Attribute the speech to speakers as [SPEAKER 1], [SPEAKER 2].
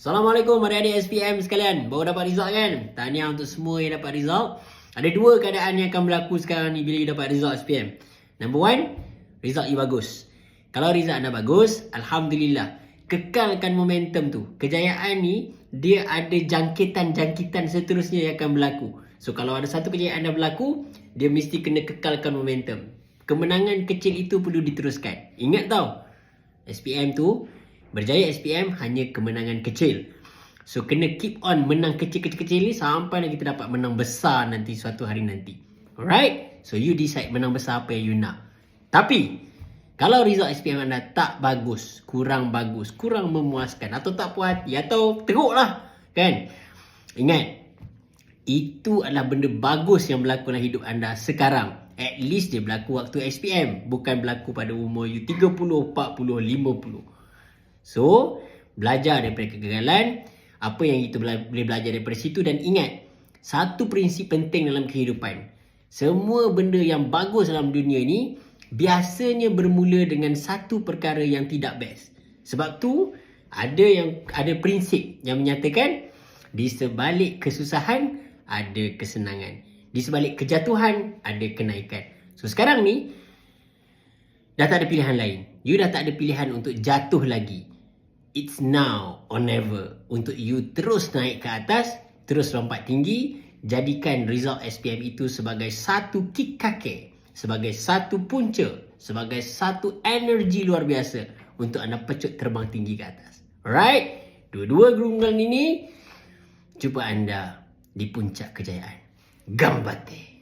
[SPEAKER 1] Assalamualaikum adik-adik SPM sekalian. Baru dapat result kan? Tahniah untuk semua yang dapat result. Ada dua keadaan yang akan berlaku sekarang ni bila you dapat result SPM. Number one, result you bagus. Kalau result anda bagus, Alhamdulillah. Kekalkan momentum tu. Kejayaan ni, dia ada jangkitan-jangkitan seterusnya yang akan berlaku. So kalau ada satu kejayaan dah berlaku, dia mesti kena kekalkan momentum. Kemenangan kecil itu perlu diteruskan. Ingat tau, SPM tu, berjaya SPM hanya kemenangan kecil. So kena keep on menang kecil-kecil ni sampai kita dapat menang besar nanti suatu hari nanti. Alright? So you decide menang besar apa yang you nak. Tapi kalau result SPM anda tak bagus, kurang memuaskan atau tak puas hati atau teruk lah, kan? Ingat, itu adalah benda bagus yang berlaku dalam hidup anda sekarang. At least dia berlaku waktu SPM, bukan berlaku pada umur you 30, 40, 50. So, belajar daripada kegagalan, apa yang kita boleh belajar daripada situ, dan ingat, satu prinsip penting dalam kehidupan. Semua benda yang bagus dalam dunia ni, biasanya bermula dengan satu perkara yang tidak best. Sebab tu, ada prinsip yang menyatakan, di sebalik kesusahan, ada kesenangan. Di sebalik kejatuhan, ada kenaikan. So, sekarang ni, dah tak ada pilihan lain. You dah tak ada pilihan untuk jatuh lagi. It's now or never untuk you terus naik ke atas, terus lompat tinggi. Jadikan result SPM itu sebagai satu kick kaki, sebagai satu punca, sebagai satu energi luar biasa untuk anda pecut terbang tinggi ke atas. Alright? Dua-dua gerungan ini, jumpa anda di puncak kejayaan. Gambate!